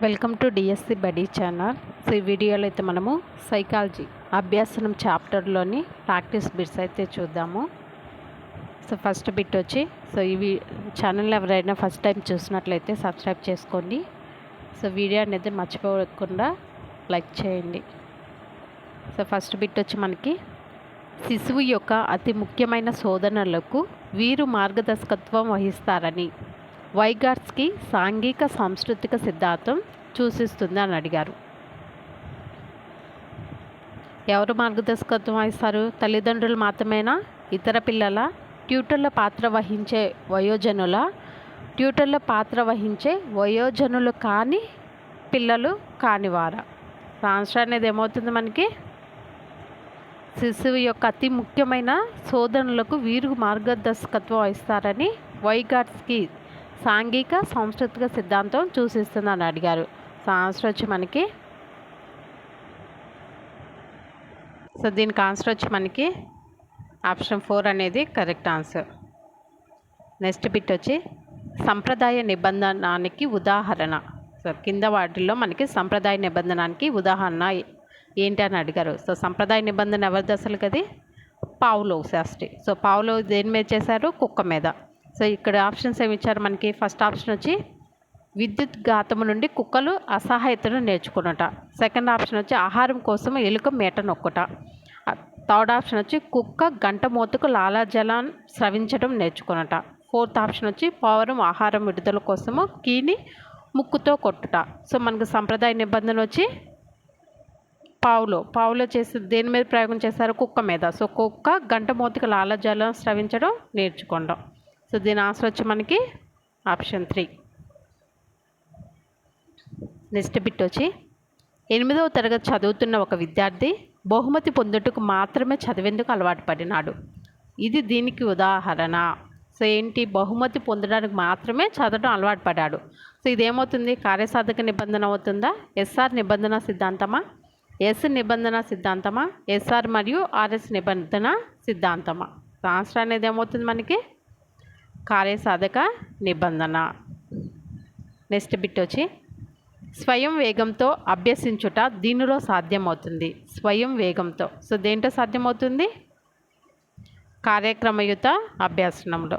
Welcome to DSC buddy channel. So ఈ వీడియోలో అయితే మనము సైకాలజీ అభ్యాసనం చాప్టర్లోని ప్రాక్టీస్ బిట్స్ అయితే చూద్దాము. సో ఫస్ట్ బిట్ వచ్చి ఈ ఛానల్ ఎవరైనా ఫస్ట్ టైం చూసినట్లయితే సబ్స్క్రైబ్ చేసుకోండి. సో వీడియో అనేది మర్చిపోకుండా లైక్ చేయండి. సో ఫస్ట్ బిట్ వచ్చి మనకి శిశువు యొక్క అతి ముఖ్యమైన శోధనలకు వీరు మార్గదర్శకత్వం వహిస్తారని వైగాట్స్కి సాంఘిక సాంస్కృతిక సిద్ధాంతం సూచిస్తుంది అని అడిగారు. ఎవరు మార్గదర్శకత్వం వహిస్తారు? తల్లిదండ్రులు మాత్రమేనా? ఇతర పిల్లల? ట్యూటర్ల పాత్ర వహించే వయోజనులు కాని పిల్లలు కానివారా? ఆన్సర్ అనేది ఏమవుతుంది మనకి? శిశువు యొక్క అతి ముఖ్యమైన శోధనలకు వీరు మార్గదర్శకత్వం వహిస్తారని వైగాట్స్కి సాంఘిక సాంస్కృతిక సిద్ధాంతం సూచిస్తుందని అడిగారు. సో ఆన్సర్ వచ్చి మనకి దీనికి ఆన్సర్ వచ్చి మనకి ఆప్షన్ 4 అనేది కరెక్ట్ ఆన్సర్. నెక్స్ట్ బిట్ వచ్చి సంప్రదాయ నిబంధనానికి ఉదాహరణ. సో కింద వాటిల్లో మనకి సంప్రదాయ నిబంధనానికి ఉదాహరణ ఏంటి అని అడిగారు. సో సంప్రదాయ నిబంధన ఎవరిది అసలు? అది పావ్లోవ్ శాస్త్రి. సో పావ్లోవ్ దేని మీద చేశారు? కుక్క మీద. సో ఇక్కడ ఆప్షన్స్ ఏమి ఇచ్చారు మనకి? ఫస్ట్ ఆప్షన్ వచ్చి విద్యుత్ ఘాతము నుండి కుక్కలు అసహాయతను నేర్చుకున్నట. సెకండ్ ఆప్షన్ వచ్చి ఆహారం కోసం ఎలుక మేట నొక్కుట. థర్డ్ ఆప్షన్ వచ్చి కుక్క గంట మోతుకు లాలాజలాన్ని స్రవించడం నేర్చుకున్నట. ఫోర్త్ ఆప్షన్ వచ్చి పావురం ఆహారం విడుదల కోసము కీని ముక్కుతో కొట్టుట. సో మనకు సంప్రదాయ నిబంధన వచ్చి పావులో చేసి దేని మీద ప్రయోగం చేశారు? కుక్క మీద. సో కుక్క గంట మోతుకు లాలాజలం స్రవించడం నేర్చుకోవడం. సో దీని ఆన్సర్ వచ్చి మనకి ఆప్షన్ 3. నెక్స్ట్ బిట్ వచ్చి 8వ తరగతి చదువుతున్న ఒక విద్యార్థి బహుమతి పొందుటకు మాత్రమే చదివేందుకు అలవాటు పడినాడు. ఇది దీనికి ఉదాహరణ. సో ఏంటి? బహుమతి పొందడానికి మాత్రమే చదవడం అలవాటు పడ్డాడు. సో ఇదేమవుతుంది? కార్యసాధక నిబంధన అవుతుందా? ఎస్ఆర్ నిబంధన సిద్ధాంతమా? ఎస్ నిబంధన సిద్ధాంతమా? ఎస్ఆర్ మరియు ఆర్ఎస్ నిబంధన సిద్ధాంతమా? సో ఆన్సర్ అనేది ఏమవుతుంది మనకి? కార్యసాధక నిబంధన. నెక్స్ట్ బిట్ వచ్చి స్వయం వేగంతో అభ్యసించుట దీనిలో సాధ్యమవుతుంది. స్వయం వేగంతో. సో దేంట్లో సాధ్యమవుతుంది? కార్యక్రమయుత అభ్యాసనంలో.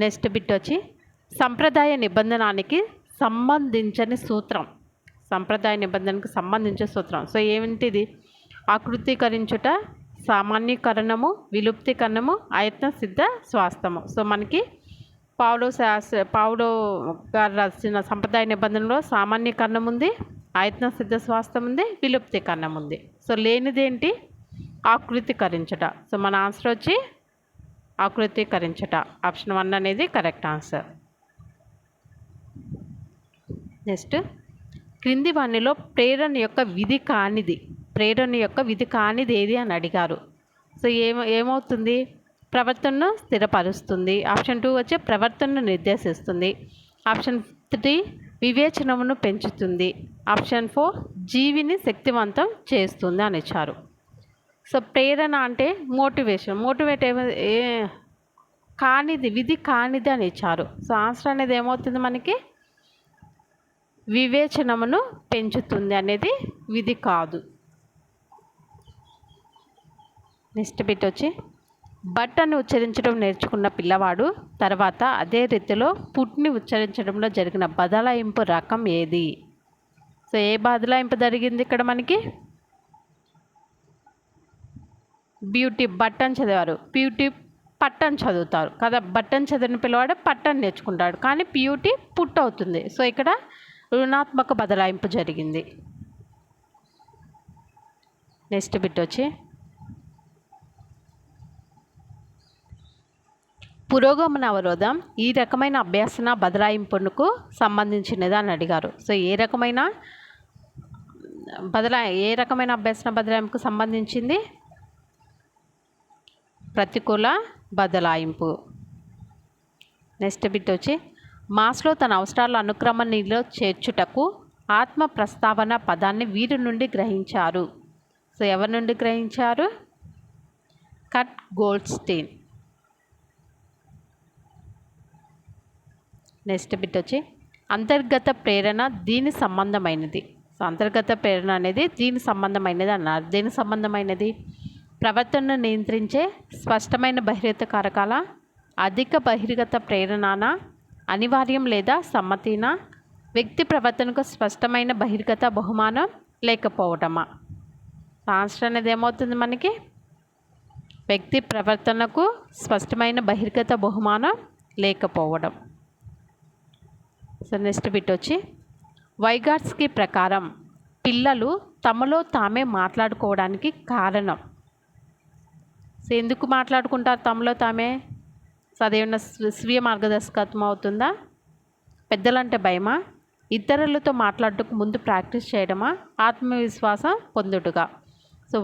నెక్స్ట్ బిట్ వచ్చి సంప్రదాయ నిబంధనానికి సంబంధించని సూత్రం. సంప్రదాయ నిబంధనకు సంబంధించిన సూత్రం. సో ఏమిటిది? ఆకృతీకరించుట, సామాన్యీకరణము, విలుప్తీకరణము, ఆయత్న సిద్ధ స్వాస్థము. సో మనకి పావ్లోవ్ గారు రాసిన సంప్రదాయ నిబంధనలో సామాన్యీకరణం ఉంది, ఆయత్న సిద్ధ స్వాస్థం ఉంది, విలుప్తీకరణం ఉంది. సో లేనిదేంటి? ఆకృతీకరించుట. సో మన ఆన్సర్ వచ్చి ఆకృతీకరించుట. ఆప్షన్ 1 అనేది కరెక్ట్ ఆన్సర్. నెక్స్ట్ క్రింది వాణిలో ప్రేరణ యొక్క విధి కానిది ఏది అని అడిగారు. సో ఏమవుతుంది? ప్రవర్తనను స్థిరపరుస్తుంది. ఆప్షన్ 2 వచ్చి ప్రవర్తనను నిర్దేశిస్తుంది. ఆప్షన్ 3 వివేచనను పెంచుతుంది. ఆప్షన్ 4 జీవిని శక్తివంతం చేస్తుంది అని ఇచ్చారు. సో ప్రేరణ అంటే మోటివేట్ విధి కానిది అని ఇచ్చారు. సో ఆన్సర్ అనేది ఏమవుతుంది మనకి? వివేచనమును పెంచుతుంది అనేది విధి కాదు. నెక్స్ట్ బిట్ వచ్చి బట్ అని ఉచ్చరించడం నేర్చుకున్న పిల్లవాడు తర్వాత అదే రీతిలో పుట్ని ఉచ్చరించడంలో జరిగిన బదలాయింపు రకం ఏది? సో ఏ బదలాయింపు జరిగింది ఇక్కడ మనకి? బ్యూటీ బట్ అని చదివారు, ప్యూటీ పట్ అని చదువుతారు కదా. బట్ అని చదివిన పిల్లవాడు పట్ అని నేర్చుకుంటాడు, కానీ ప్యూటీ పుట్ అవుతుంది. సో ఇక్కడ రుణాత్మక బదలాయింపు జరిగింది. నెక్స్ట్ బిట్ వచ్చి పురోగమన అవరోధం ఈ రకమైన అభ్యాసన బదలాయింపునకు సంబంధించినది అని అడిగారు. సో ఏ రకమైన అభ్యాసన బదలాయింపుకు సంబంధించింది? ప్రతికూల బదలాయింపు. నెక్స్ట్ బిట్ వచ్చి మాస్లో తన అవసరాల అనుక్రమణలో చేర్చుటకు ఆత్మ ప్రస్తావన పదాన్ని వీరి నుండి గ్రహించారు. సో ఎవరి నుండి గ్రహించారు? Cut Goldstein. నెక్స్ట్ బిట్ వచ్చి అంతర్గత ప్రేరణ దీని సంబంధమైనది. సో అంతర్గత ప్రేరణ అనేది దీని సంబంధమైనది అన్నారు. దీని సంబంధమైనది ప్రవర్తనను నియంత్రించే స్పష్టమైన బహిర్గత కారకాల, అధిక బహిర్గత ప్రేరణన, అనివార్యం లేదా సమ్మతిన, వ్యక్తి ప్రవర్తనకు స్పష్టమైన బహిర్గత బహుమానం లేకపోవటమా. ఆన్సర్ అనేది ఏమవుతుంది మనకి? వ్యక్తి ప్రవర్తనకు స్పష్టమైన బహిర్గత బహుమానం లేకపోవడం. సో నెక్స్ట్ బిట్ వచ్చి వైగాట్స్కి ప్రకారం పిల్లలు తమలో తామే మాట్లాడుకోవడానికి కారణం. సో ఎందుకు మాట్లాడుకుంటారు తమలో తామే? సో అదేమన్నా స్వీయ మార్గదర్శకత్వం అవుతుందా? పెద్దలంటే భయమా? ఇతరులతో మాట్లాడటకు ముందు ప్రాక్టీస్ చేయడమా? ఆత్మవిశ్వాసం పొందుటగా? సో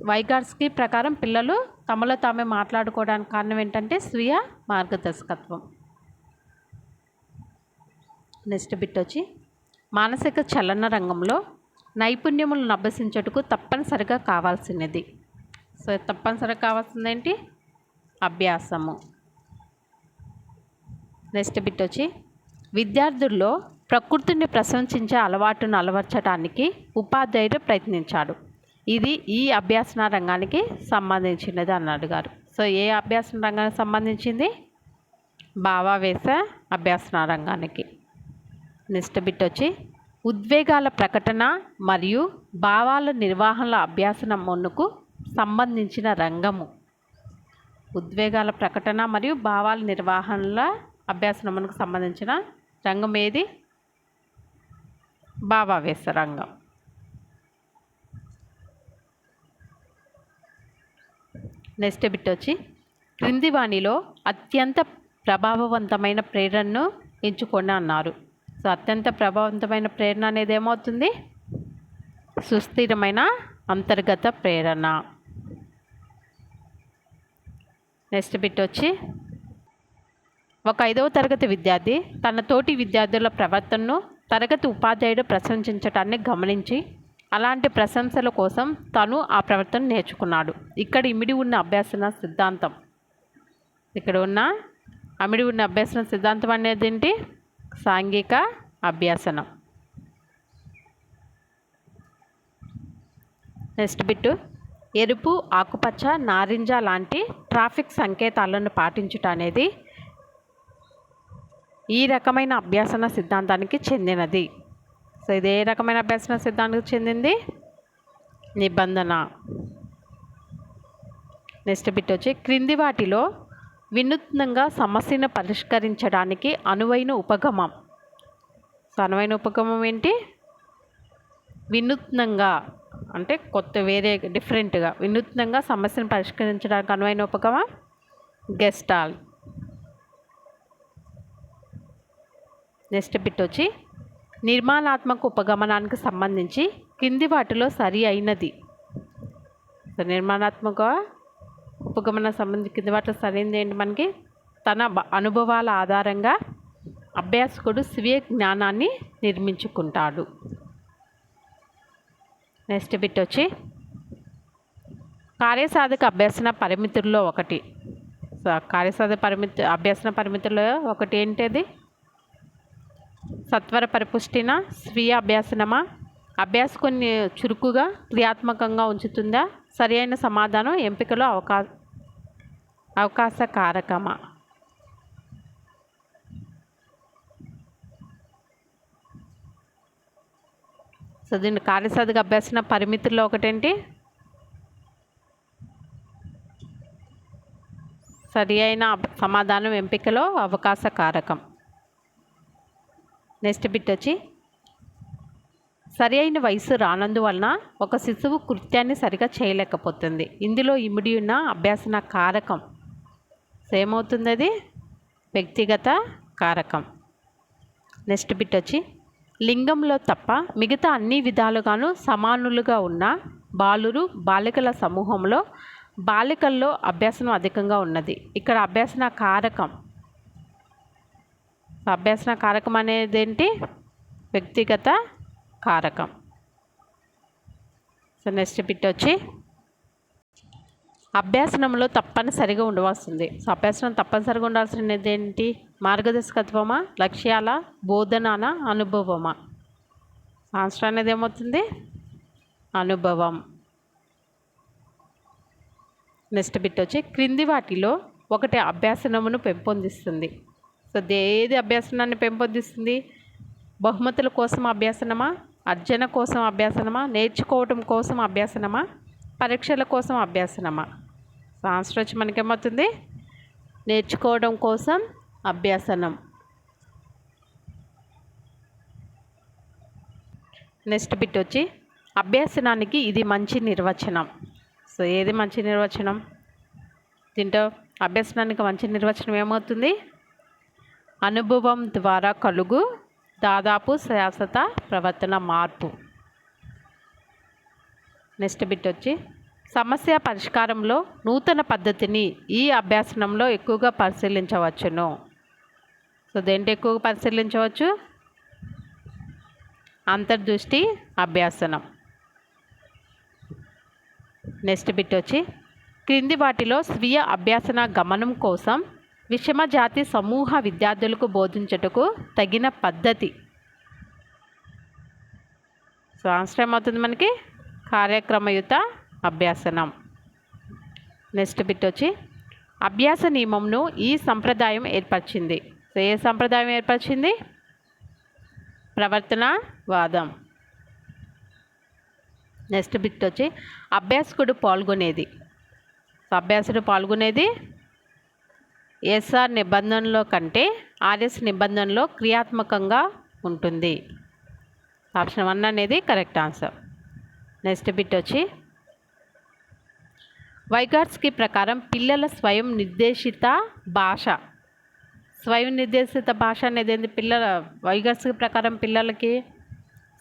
వైగాట్స్కి ప్రకారం పిల్లలు తమలో తామే మాట్లాడుకోవడానికి కారణం ఏంటంటే స్వీయ మార్గదర్శకత్వం. నెక్స్ట్ బిట్ వచ్చి మానసిక చలన రంగంలో నైపుణ్యములను అభ్యసించుటకు తప్పనిసరిగా కావాల్సినది. సో తప్పనిసరిగా కావాల్సింది ఏంటి? అభ్యాసము. నెక్స్ట్ బిట్ వచ్చి విద్యార్థుల్లో ప్రకృతిని ప్రశంసించే అలవాటును అలవర్చడానికి ఉపాధ్యాయుడు ప్రయత్నించాడు. ఇది ఈ అభ్యాసన రంగానికి సంబంధించినది అని అడిగారు. సో ఏ అభ్యాసన రంగానికి సంబంధించింది? భావావేశ అభ్యాసన రంగానికి. నెక్స్ట్ బిట్ వచ్చి ఉద్వేగాల ప్రకటన మరియు భావాల నిర్వహణల అభ్యాసనమునకు సంబంధించిన రంగము. ఉద్వేగాల ప్రకటన మరియు భావాల నిర్వహణల అభ్యాసనమునకు సంబంధించిన రంగం ఏది? భావావేశ రంగం. నెక్స్ట్ బిట్ వచ్చి క్రింది వాణిలో అత్యంత ప్రభావవంతమైన ప్రేరణను ఎంచుకోండి అన్నారు. సో అత్యంత ప్రభావవంతమైన ప్రేరణ అనేది ఏమవుతుంది? సుస్థిరమైన అంతర్గత ప్రేరణ. నెక్స్ట్ బిట్ వచ్చి ఒక 5వ తరగతి విద్యార్థి తన తోటి విద్యార్థుల ప్రవర్తనను తరగతి ఉపాధ్యాయుడు ప్రశంసించటాన్ని గమనించి అలాంటి ప్రశంసల కోసం తను ఆ ప్రవర్తన నేర్చుకున్నాడు. ఇక్కడ ఇమిడి ఉన్న అభ్యాసన సిద్ధాంతం. ఇక్కడ ఉన్న అమిడి ఉన్న అభ్యాసన సిద్ధాంతం అనేది ఏంటి? సాంఘిక అభ్యాసనం. నెక్స్ట్ బిట్టు ఎరుపు, ఆకుపచ్చ, నారింజ లాంటి ట్రాఫిక్ సంకేతాలను పాటించుట అనేది ఈ రకమైన అభ్యాసన సిద్ధాంతానికి చెందినది. సో ఇది ఏ రకమైన అభ్యాసన సిద్ధాంతానికి చెందింది? నిబంధన. నెక్స్ట్ బిట్ వచ్చి క్రింది వాటిలో వినూత్నంగా సమస్యను పరిష్కరించడానికి అనువైన ఉపగమం. సో అనువైన ఉపగమం ఏంటి? వినూత్నంగా అంటే కొత్త, వేరే, డిఫరెంట్గా. వినూత్నంగా సమస్యను పరిష్కరించడానికి అనువైన ఉపగమం గెస్టాల్. నెక్స్ట్ బిట్ వచ్చి నిర్మాణాత్మక ఉపగమనానికి సంబంధించి కింది వాటిలో సరి అయినది. సో నిర్మాణాత్మక ఉపగమన సంబంధించి కింది వాటిలో సరైనది ఏంటి మనకి? తన అనుభవాల ఆధారంగా అభ్యాసకుడు స్వీయ జ్ఞానాన్ని నిర్మించుకుంటాడు. నెక్స్ట్ బిట్ వచ్చి కార్యసాధక అభ్యసన పరిమితుల్లో ఒకటి. సో కార్యసాధక అభ్యసన పరిమితుల్లో ఒకటి ఏంటిది? సత్వర పరిపుష్టిన, స్వీయ అభ్యాసనమా, అభ్యాసకుని చురుకుగా క్రియాత్మకంగా ఉంచుతుందా, సరి అయిన సమాధానం ఎంపికలో అవకాశ కారకమా. సో దీన్ని కార్యసాధక అభ్యాసన పరిమితుల్లో ఒకటేంటి? సరి అయిన సమాధానం ఎంపికలో అవకాశ కారకం. నెక్స్ట్ బిట్ వచ్చి సరి అయిన వయసు రానందువలన ఒక శిశువు కృత్యాన్ని సరిగా చేయలేకపోతుంది. ఇందులో ఇమిడి ఉన్న అభ్యాసన కారకం ఏమవుతుంది? అది వ్యక్తిగత కారకం. నెక్స్ట్ బిట్ వచ్చి లింగంలో తప్ప మిగతా అన్ని విధాలుగాను సమానులుగా ఉన్న బాలురు బాలికల సమూహంలో బాలికల్లో అభ్యాసనం అధికంగా ఉన్నది. ఇక్కడ అభ్యాసన కారకం. అభ్యాసన కారకం అనేది ఏంటి? వ్యక్తిగత కారకం. సో నెక్స్ట్ బిట్ వచ్చి అభ్యాసనంలో తప్పనిసరిగా ఉండవలసింది. సో అభ్యాసనం తప్పనిసరిగా ఉండాల్సినది ఏంటి? మార్గదర్శకత్వమా, లక్ష్యాల, బోధనానా, అనుభవమా? ఆన్సర్ అనేది ఏమవుతుంది? అనుభవం. నెక్స్ట్ బిట్ వచ్చి క్రింది వాటిలో ఒకటి అభ్యాసనమును పెంపొందిస్తుంది. సో ఏది అభ్యాసనాన్ని పెంపొందిస్తుంది? బహుమతుల కోసం అభ్యాసనమా, అర్జన కోసం అభ్యాసనమా, నేర్చుకోవటం కోసం అభ్యాసనమా, పరీక్షల కోసం అభ్యాసనమా? సో ఆన్సర్ వచ్చి మనకేమవుతుంది? నేర్చుకోవడం కోసం అభ్యాసనం. నెక్స్ట్ బిట్ వచ్చి అభ్యాసనానికి ఇది మంచి నిర్వచనం. సో ఏది మంచి నిర్వచనం? దీంట్లో అభ్యాసనానికి మంచి నిర్వచనం ఏమవుతుంది? అనుభవం ద్వారా కలుగు దాదాపు శాశ్వత ప్రవర్తన మార్పు. నెక్స్ట్ బిట్ వచ్చి సమస్య పరిష్కారంలో నూతన పద్ధతిని ఈ అభ్యాసనంలో ఎక్కువగా పరిశీలించవచ్చును. సో దేంట్లో ఎక్కువగా పరిశీలించవచ్చు? అంతర్దృష్టి అభ్యాసనం. నెక్స్ట్ బిట్ వచ్చి క్రింది వాటిలో స్వీయ అభ్యాసన గమనం కోసం విషమ జాతి సమూహ విద్యార్థులకు బోధించుటకు తగిన పద్ధతి. సో ఆన్సర్ ఏమవుతుంది మనకి? కార్యక్రమయుత అభ్యాసనం. నెక్స్ట్ బిట్ వచ్చి అభ్యాస నియమంను ఈ సంప్రదాయం ఏర్పరిచింది. సో ఏ సంప్రదాయం ఏర్పరిచింది? ప్రవర్తనవాదం. నెక్స్ట్ బిట్ వచ్చి అభ్యాసకుడు పాల్గొనేది. సో అభ్యాసుడు పాల్గొనేది ఎస్ఆర్ నిబంధనలో కంటే ఆర్ఎస్ నిబంధనలో క్రియాత్మకంగా ఉంటుంది. ఆప్షన్ 1 అనేది కరెక్ట్ ఆన్సర్. నెక్స్ట్ బిట్ వచ్చి వైగాట్స్కి ప్రకారం పిల్లల స్వయం నిర్దేశిత భాష. స్వయం నిర్దేశిత భాష అనేది ఏంటి? వైగాట్స్కి ప్రకారం పిల్లలకి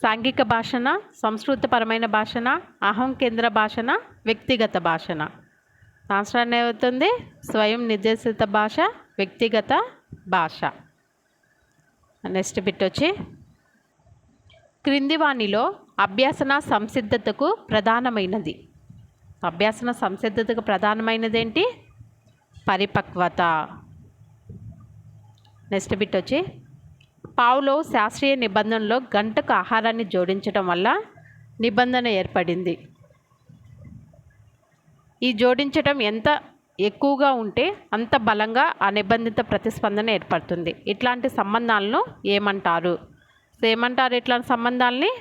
సాంఘిక భాషన, సంస్కృతపరమైన భాషన, అహం కేంద్ర భాషన, వ్యక్తిగత భాషన? ఆన్సర్ ఏమవుతుంది? స్వయం నిర్దేశిత భాష, వ్యక్తిగత భాష. నెక్స్ట్ బిట్ వచ్చి క్రింది వానిలో అభ్యాసన సంసిద్ధతకు ప్రధానమైనది. అభ్యాసన సంసిద్ధతకు ప్రధానమైనది ఏంటి? పరిపక్వత. నెక్స్ట్ బిట్ వచ్చి పావ్లోవ్ శాస్త్రీయ నిబంధనలో గంటకు ఆహారాన్ని జోడించడం వల్ల నిబంధన ఏర్పడింది. ఈ జోడించడం ఎంత ఎక్కువగా ఉంటే అంత బలంగా ఆ నిబంధిత ప్రతిస్పందన ఏర్పడుతుంది. ఇట్లాంటి సంబంధాలను ఏమంటారు? సో ఏమంటారు ఇట్లాంటి సంబంధాలని?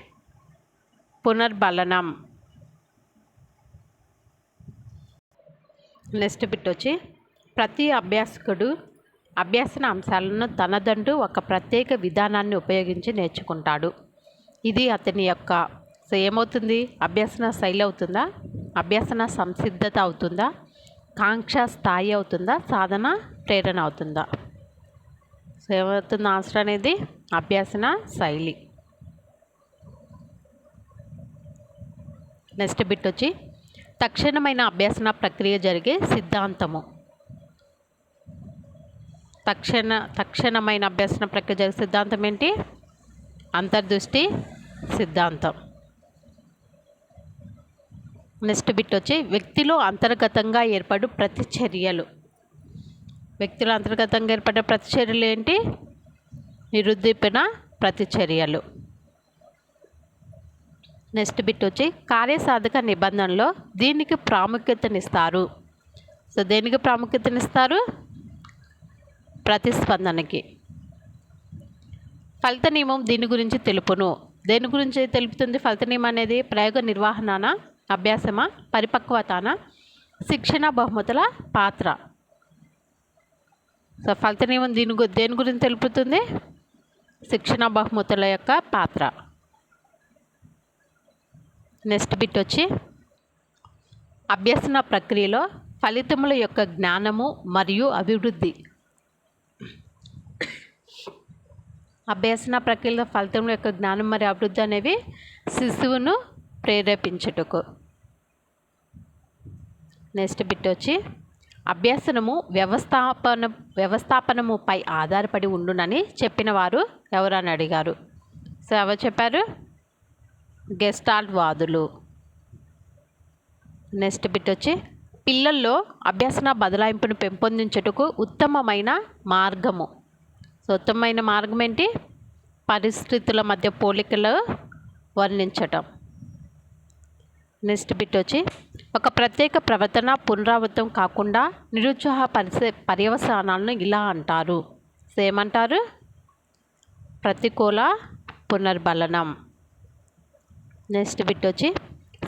పునర్బలనం. నెక్స్ట్ బిట్ వచ్చి ప్రతి అభ్యాసకుడు అభ్యాసన అంశాలను తనదంటూ ఒక ప్రత్యేక విధానాన్ని ఉపయోగించి నేర్చుకుంటాడు. ఇది అతని యొక్క సో ఏమవుతుంది? అభ్యాసన శైలి అవుతుందా, అభ్యాసన సంసిద్ధత అవుతుందా, కాంక్ష స్థాయి అవుతుందా, సాధన ప్రేరణ అవుతుందా? సో ఏమవుతుంది ఆన్సర్ అనేది? అభ్యాసన శైలి. నెక్స్ట్ బిట్ వచ్చి తక్షణమైన అభ్యాసన ప్రక్రియ జరిగే సిద్ధాంతము. తక్షణమైన అభ్యాసన ప్రక్రియ జరిగే సిద్ధాంతం ఏంటి? అంతర్దృష్టి సిద్ధాంతం. నెక్స్ట్ బిట్ వచ్చి వ్యక్తిలో అంతర్గతంగా ఏర్పడు ప్రతిచర్యలు. వ్యక్తిలో అంతర్గతంగా ఏర్పడే ప్రతిచర్యలు ఏంటి? నిరుద్దీపన ప్రతిచర్యలు. నెక్స్ట్ బిట్ వచ్చి కార్యసాధక నిబంధనలో దీనికి ప్రాముఖ్యతనిస్తారు. సో దేనికి ప్రాముఖ్యతనిస్తారు? ప్రతిస్పందనకి. ఫలిత నియమం దీని గురించి తెలుపును. దేని గురించి తెలుపుతుంది ఫలిత నియమం అనేది? ప్రయోగ నిర్వహణనా, అభ్యాసమా, పరిపక్వతనా, శిక్షణ, బహుమతుల పాత్ర? సో ఫలిత నియమం దేని గురించి తెలుపుతుంది? శిక్షణ, బహుమతుల యొక్క పాత్ర. నెక్స్ట్ బిట్ వచ్చి అభ్యసన ప్రక్రియలో ఫలితముల యొక్క జ్ఞానము మరియు అభివృద్ధి. అభ్యసన ప్రక్రియలో ఫలితముల యొక్క జ్ఞానం మరియు అభివృద్ధి అనేవి శిశువును ప్రేరేపించుటకు. నెక్స్ట్ బిట్ వచ్చి అభ్యసనము వ్యవస్థాపనముపై ఆధారపడి ఉండునని చెప్పిన వారు ఎవరని అడిగారు? సో ఎవరు చెప్పారు? గెస్టాల్ట్ వాదులు. నెక్స్ట్ బిట్ వచ్చి పిల్లల్లో అభ్యసన బదలాయింపును పెంపొందించుటకు ఉత్తమమైన మార్గము. సో ఉత్తమమైన మార్గం ఏంటి? పరిస్థితుల మధ్య పోలికలు వర్ణించటం. నెక్స్ట్ బిట్ వచ్చి ఒక ప్రత్యేక ప్రవర్తన పునరావృతం కాకుండా నిరుత్సాహ పర్యవసానాలను ఇలా అంటారు. సో ఏమంటారు? ప్రతికూల పునర్బలనం. నెక్స్ట్ బిట్ వచ్చి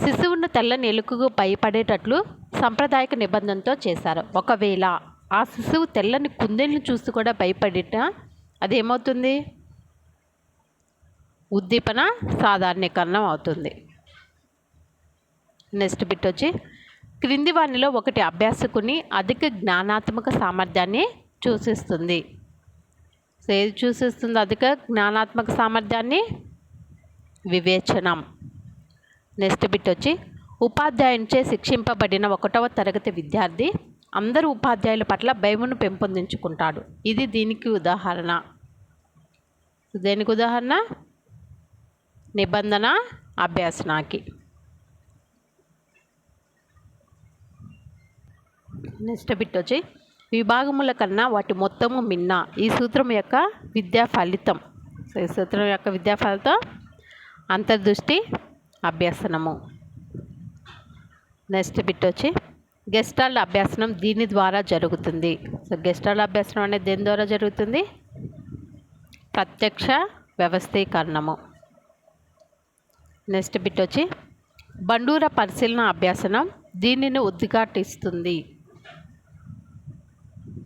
శిశువును తెల్లని ఎలుకకు భయపడేటట్లు సాంప్రదాయక నిబంధనతో చేశారు. ఒకవేళ ఆ శిశువు తెల్లని కుందేలును చూసి కూడా భయపడిట అదేమవుతుంది? ఉద్దీపన సాధారణీకరణం అవుతుంది. నెక్స్ట్ బిట్ వచ్చి క్రింది వానిలో ఒకటి అభ్యాసకుని అధిక జ్ఞానాత్మక సామర్థ్యాన్ని సూచిస్తుంది. సో ఏది సూచిస్తుంది అధిక జ్ఞానాత్మక సామర్థ్యాన్ని? వివేచనం. నెక్స్ట్ బిట్ వచ్చి ఉపాధ్యాయునిచే శిక్షింపబడిన 1వ తరగతి విద్యార్థి అందరూ ఉపాధ్యాయుల పట్ల భయమును పెంపొందించుకుంటాడు. ఇది దీనికి ఉదాహరణ. దేనికి ఉదాహరణ? నిబంధన అభ్యాసనాకి. నెక్స్ట్ బిట్ వచ్చి విభాగముల కన్నా వాటి మొత్తము మిన్న ఈ సూత్రం యొక్క విద్యా ఫలితం. సో ఈ సూత్రం యొక్క విద్యా ఫలితం అంతర్దృష్టి అభ్యసనము. నెక్స్ట్ బిట్ వచ్చి గెస్టాల్ట్ అభ్యాసనం దీని ద్వారా జరుగుతుంది. సో గెస్టాల్ట్ అభ్యాసనం అనేది దేని ద్వారా జరుగుతుంది? ప్రత్యక్ష వ్యవస్థీకరణము. నెక్స్ట్ బిట్ వచ్చి బండూర పరిశీలన అభ్యాసనం దీనిని ఉద్ఘాటిస్తుంది.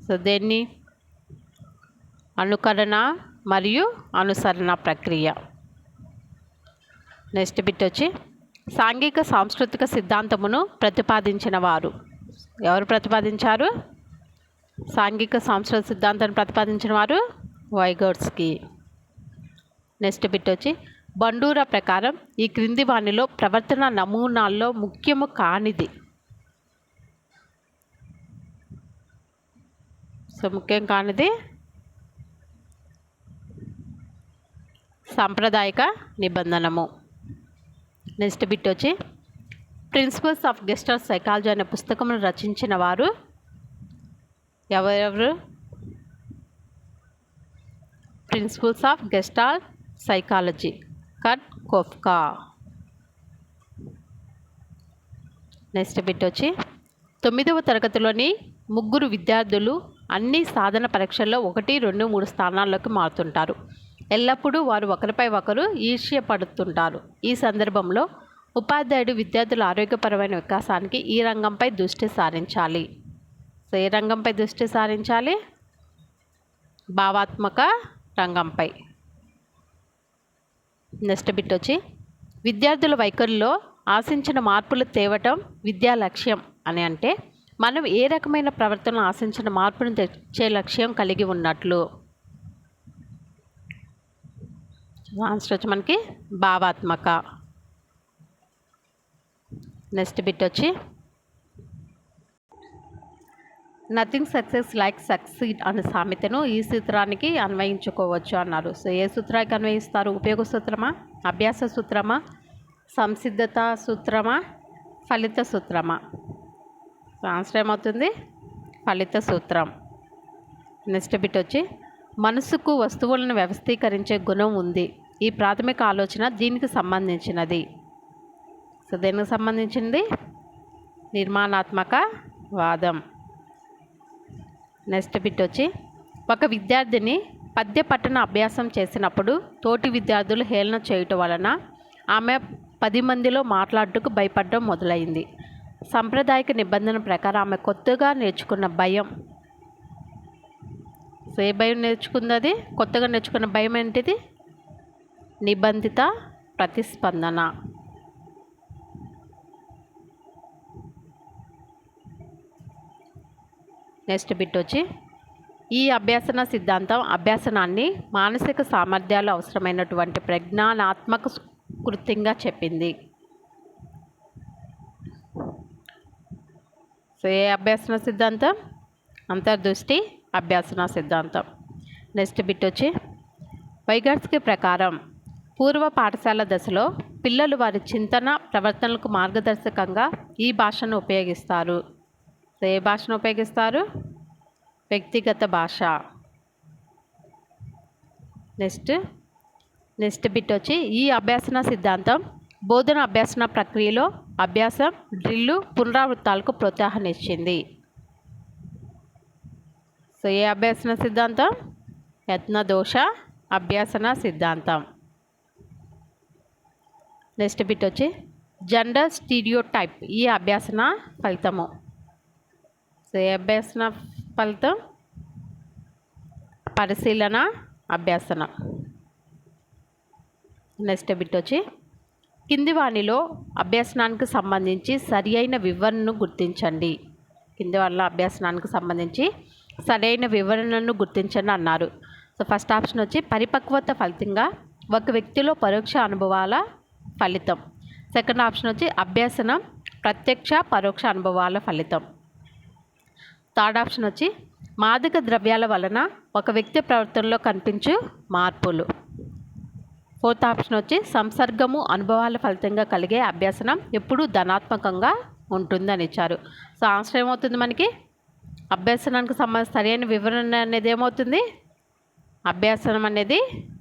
సో దేన్ని? అనుకరణ మరియు అనుసరణ ప్రక్రియ. నెక్స్ట్ బిట్ వచ్చి సాంఘిక సాంస్కృతిక సిద్ధాంతమును ప్రతిపాదించిన వారు. ఎవరు ప్రతిపాదించారు? సాంఘిక సాంస్కృతిక సిద్ధాంతాన్ని ప్రతిపాదించిన వారు వైగోట్స్కీ. నెక్స్ట్ బిట్ వచ్చి బండూర ప్రకారం ఈ క్రింది వానిలో ప్రవర్తన నమూనాల్లో ముఖ్యము కానిది. సో ముఖ్యం కానిది సాంప్రదాయక నిబంధనము. నెక్స్ట్ బిట్ వచ్చి ప్రిన్సిపల్స్ ఆఫ్ గెస్టాల్ట్ సైకాలజీ అనే పుస్తకమును రచించిన వారు ఎవరెవరు? ప్రిన్సిపల్స్ ఆఫ్ గెస్టాల్ట్ సైకాలజీ కర్ట్ కోఫ్కా. నెక్స్ట్ బిట్ వచ్చి 9వ తరగతిలోని 3 విద్యార్థులు అన్ని సాధన పరీక్షల్లో 1, 2, 3 స్థానాల్లోకి మారుతుంటారు. ఎల్లప్పుడూ వారు ఒకరిపై ఒకరు ఈర్ష్యపడుతుంటారు. ఈ సందర్భంలో ఉపాధ్యాయుడు విద్యార్థుల ఆరోగ్యపరమైన వికాసానికి ఈ రంగంపై దృష్టి సారించాలి. సో ఏ రంగంపై దృష్టి సారించాలి? భావాత్మక రంగంపై. నెక్స్ట్ బిట్ వచ్చి విద్యార్థుల వైఖరిలో ఆశించిన మార్పులు తేవటం విద్యా లక్ష్యం అని అంటే మనం ఏ రకమైన ప్రవర్తన ఆశించిన మార్పును తెచ్చే లక్ష్యం కలిగి ఉన్నట్లు. ఆన్సర్ వచ్చి మనకి భావాత్మక. నెక్స్ట్ బిట్ వచ్చి నథింగ్ సక్సెస్ లైక్ సక్సీడ్ అనే సామెతను ఈ సూత్రానికి అన్వయించుకోవచ్చు అన్నారు. సో ఏ సూత్రానికి అన్వయిస్తారు? ఉపయోగ సూత్రమా, అభ్యాస సూత్రమా, సంసిద్ధత సూత్రమా, ఫలిత సూత్రమా? సో ఆన్సర్ ఏమవుతుంది? ఫలిత సూత్రం. నెక్స్ట్ బిట్ వచ్చి మనసుకు వస్తువులను వ్యవస్థీకరించే గుణం ఉంది. ఈ ప్రాథమిక ఆలోచన దీనికి సంబంధించినది. సో దేనికి సంబంధించింది? నిర్మాణాత్మక వాదం. నెక్స్ట్ బిట్ వచ్చి ఒక విద్యార్థిని పద్య పఠన అభ్యాసం చేసినప్పుడు తోటి విద్యార్థులు హేళన చేయటం వలన ఆమె 10 మందిలో మాట్లాడుటకు భయపడడం మొదలైంది. సాంప్రదాయిక నిబంధన ప్రకారం ఆమె కొత్తగా నేర్చుకున్న భయం. సో ఏ భయం నేర్చుకుంది? అది కొత్తగా నేర్చుకున్న భయం ఏంటిది? నిబంధిత ప్రతిస్పందన. నెక్స్ట్ బిట్ వచ్చి ఈ అభ్యాసన సిద్ధాంతం అభ్యాసనాన్ని మానసిక సామర్థ్యాలు అవసరమైనటువంటి ప్రజ్ఞానాత్మక కృత్యంగా చెప్పింది. సో ఏ అభ్యాసన సిద్ధాంతం? అంతర్దృష్టి అభ్యాసన సిద్ధాంతం. నెక్స్ట్ బిట్ వచ్చి వైగాట్స్కీ ప్రకారం పూర్వ పాఠశాల దశలో పిల్లలు వారి చింతన ప్రవర్తనలకు మార్గదర్శకంగా ఈ భాషను ఉపయోగిస్తారు. సో ఏ భాషను ఉపయోగిస్తారు? వ్యక్తిగత భాష. నెక్స్ట్ బిట్ వచ్చి ఈ అభ్యాసన సిద్ధాంతం బోధన అభ్యాసన ప్రక్రియలో అభ్యాసం, డ్రిల్లు, పునరావృతాలకు ప్రోత్సాహం ఇచ్చింది. సో ఏ అభ్యాసన సిద్ధాంతం? యత్నదోష అభ్యాసన సిద్ధాంతం. నెక్స్ట్ బిట్ వచ్చి జెండర్ స్టీరియోటైప్ ఈ అభ్యాసన ఫలితము. సో ఏ అభ్యాసన ఫలితం? పరిశీలన అభ్యాసన. నెక్స్ట్ బిట్ వచ్చి కింది వానిలో అభ్యాసనానికి సంబంధించి సరి అయిన వివరణను గుర్తించండి. కింది వానిలో అభ్యాసనానికి సంబంధించి సరైన వివరణను గుర్తించండి అన్నారు. సో ఫస్ట్ ఆప్షన్ వచ్చి పరిపక్వత ఫలితంగా ఒక వ్యక్తిలో పరోక్ష అనుభవాల ఫలితం. సెకండ్ ఆప్షన్ వచ్చి అభ్యాసనం ప్రత్యక్ష పరోక్ష అనుభవాల ఫలితం. థర్డ్ ఆప్షన్ వచ్చి మాదక ద్రవ్యాల వలన ఒక వ్యక్తి ప్రవర్తనలో కనిపించు మార్పులు. ఫోర్త్ ఆప్షన్ వచ్చి సంసర్గము అనుభవాల ఫలితంగా కలిగే అభ్యాసనం ఎప్పుడూ ధనాత్మకంగా ఉంటుందని ఇచ్చారు. సో ఆన్సర్ ఏమవుతుంది మనకి? అభ్యాసనానికి సంబంధించి సరైన వివరణ అనేది ఏమవుతుంది? అభ్యాసనం అనేది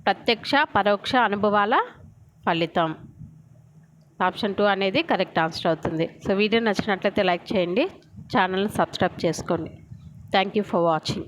ప్రత్యక్ష పరోక్ష అనుభవాల ఫలితం. ఆప్షన్ 2 అనేది కరెక్ట్ ఆన్సర్ అవుతుంది. సో వీడియో నచ్చినట్లయితే లైక్ చేయండి, ఛానల్ని సబ్స్క్రైబ్ చేసుకోండి. Thank you for watching.